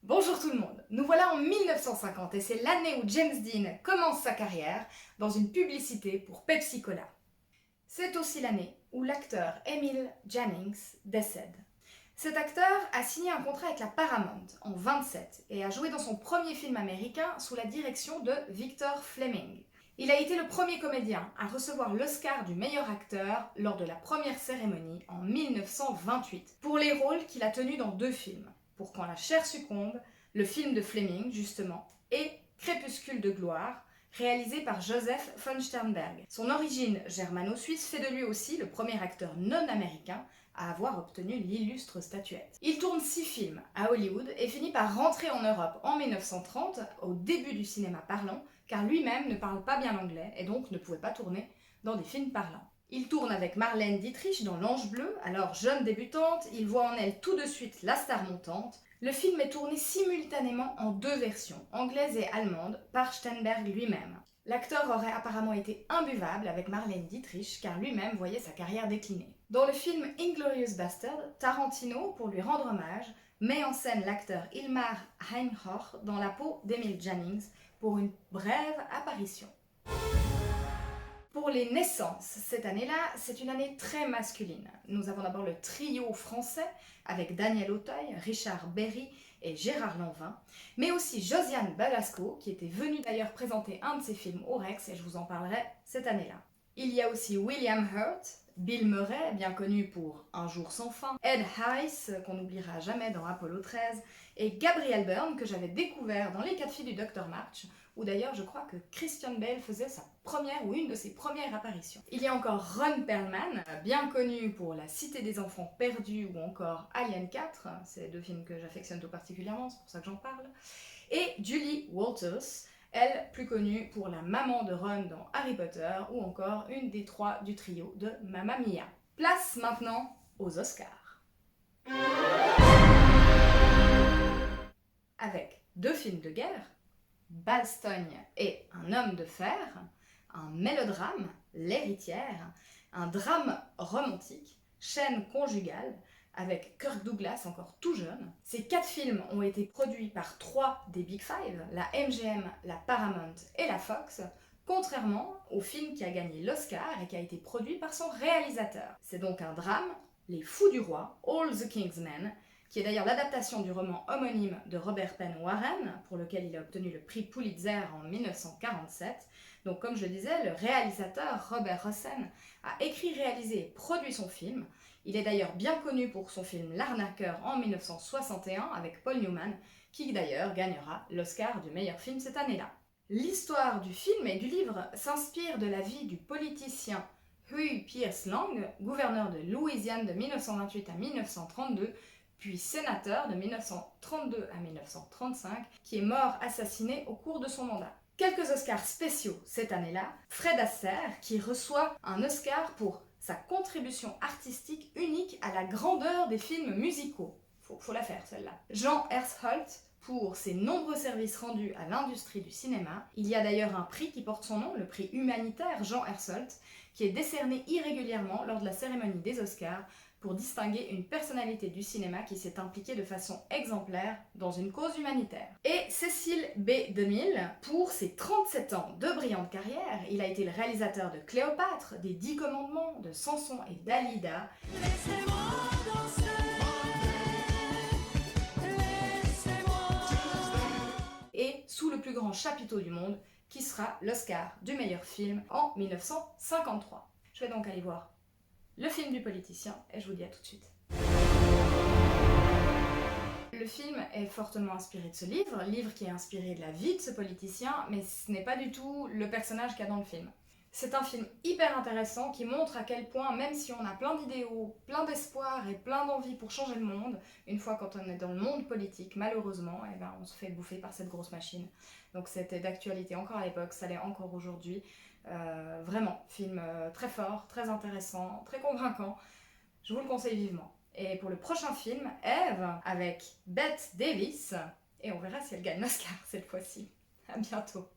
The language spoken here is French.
Bonjour tout le monde, nous voilà en 1950 et c'est l'année où James Dean commence sa carrière dans une publicité pour Pepsi Cola. C'est aussi l'année où l'acteur Emil Jannings décède. Cet acteur a signé un contrat avec la Paramount en 1927 et a joué dans son premier film américain sous la direction de Victor Fleming. Il a été le premier comédien à recevoir l'Oscar du meilleur acteur lors de la première cérémonie en 1928 pour les rôles qu'il a tenus dans deux films. Pour Quand la chair succombe, le film de Fleming justement, et Crépuscule de gloire, réalisé par Joseph von Sternberg. Son origine germano-suisse fait de lui aussi le premier acteur non-américain à avoir obtenu l'illustre statuette. Il tourne 6 films à Hollywood et finit par rentrer en Europe en 1930, au début du cinéma parlant, car lui-même ne parle pas bien l'anglais et donc ne pouvait pas tourner dans des films parlants. Il tourne avec Marlène Dietrich dans L'Ange bleu, alors jeune débutante, il voit en elle tout de suite la star montante. Le film est tourné simultanément en 2 versions, anglaise et allemande, par Sternberg lui-même. L'acteur aurait apparemment été imbuvable avec Marlène Dietrich car lui-même voyait sa carrière décliner. Dans le film Inglourious Bastard, Tarantino, pour lui rendre hommage, met en scène l'acteur Ilmar Heinroch dans la peau d'Emil Jannings pour une brève apparition. Pour les naissances, cette année-là, c'est une année très masculine. Nous avons d'abord le trio français avec Daniel Auteuil, Richard Berry et Gérard Lanvin, mais aussi Josiane Balasco, qui était venue d'ailleurs présenter un de ses films au Rex, et je vous en parlerai cette année-là. Il y a aussi William Hurt, Bill Murray, bien connu pour Un jour sans fin, Ed Harris, qu'on n'oubliera jamais dans Apollo 13, et Gabriel Byrne, que j'avais découvert dans Les 4 filles du Dr March, où d'ailleurs je crois que Christian Bale faisait sa première ou une de ses premières apparitions. Il y a encore Ron Perlman, bien connu pour La Cité des enfants perdus ou encore Alien 4, c'est 2 films que j'affectionne tout particulièrement, c'est pour ça que j'en parle, et Julie Walters, elle plus connue pour la maman de Ron dans Harry Potter ou encore une des 3 du trio de Mamma Mia. Place maintenant aux Oscars. Avec 2 films de guerre, Bastogne et Un homme de fer, un mélodrame, L'héritière, un drame romantique, Chaîne conjugale, avec Kirk Douglas encore tout jeune. Ces 4 films ont été produits par 3 des Big Five, la MGM, la Paramount et la Fox, contrairement au film qui a gagné l'Oscar et qui a été produit par son réalisateur. C'est donc un drame, Les Fous du Roi, All the King's Men, qui est d'ailleurs l'adaptation du roman homonyme de Robert Penn Warren, pour lequel il a obtenu le prix Pulitzer en 1947. Donc comme je le disais, le réalisateur Robert Rossen a écrit, réalisé et produit son film. Il est d'ailleurs bien connu pour son film L'Arnaqueur en 1961 avec Paul Newman, qui d'ailleurs gagnera l'Oscar du meilleur film cette année-là. L'histoire du film et du livre s'inspire de la vie du politicien Huey Pierce Lang, gouverneur de Louisiane de 1928 à 1932, puis sénateur de 1932 à 1935, qui est mort assassiné au cours de son mandat. Quelques Oscars spéciaux cette année-là, Fred Astaire, qui reçoit un Oscar pour sa contribution artistique unique à la grandeur des films musicaux. Faut la faire celle-là. Jean Hersholt, pour ses nombreux services rendus à l'industrie du cinéma. Il y a d'ailleurs un prix qui porte son nom, le prix humanitaire Jean Hersholt, qui est décerné irrégulièrement lors de la cérémonie des Oscars pour distinguer une personnalité du cinéma qui s'est impliquée de façon exemplaire dans une cause humanitaire. Et Cécile B. DeMille, pour ses 37 ans de brillante carrière, il a été le réalisateur de Cléopâtre, des 10 commandements, de Samson et Dalida. Et Sous le plus grand chapiteau du monde, qui sera l'Oscar du meilleur film en 1953. Je vais donc aller voir le film du politicien et je vous dis à tout de suite. Le film est fortement inspiré de ce livre qui est inspiré de la vie de ce politicien, mais ce n'est pas du tout le personnage qu'il y a dans le film. C'est un film hyper intéressant qui montre à quel point, même si on a plein d'idéaux, plein d'espoir et plein d'envie pour changer le monde, une fois quand on est dans le monde politique, malheureusement, on se fait bouffer par cette grosse machine. Donc c'était d'actualité encore à l'époque, ça l'est encore aujourd'hui. Vraiment, film très fort, très intéressant, très convaincant. Je vous le conseille vivement. Et pour le prochain film, Eve, avec Bette Davis, et on verra si elle gagne l'Oscar cette fois-ci. À bientôt.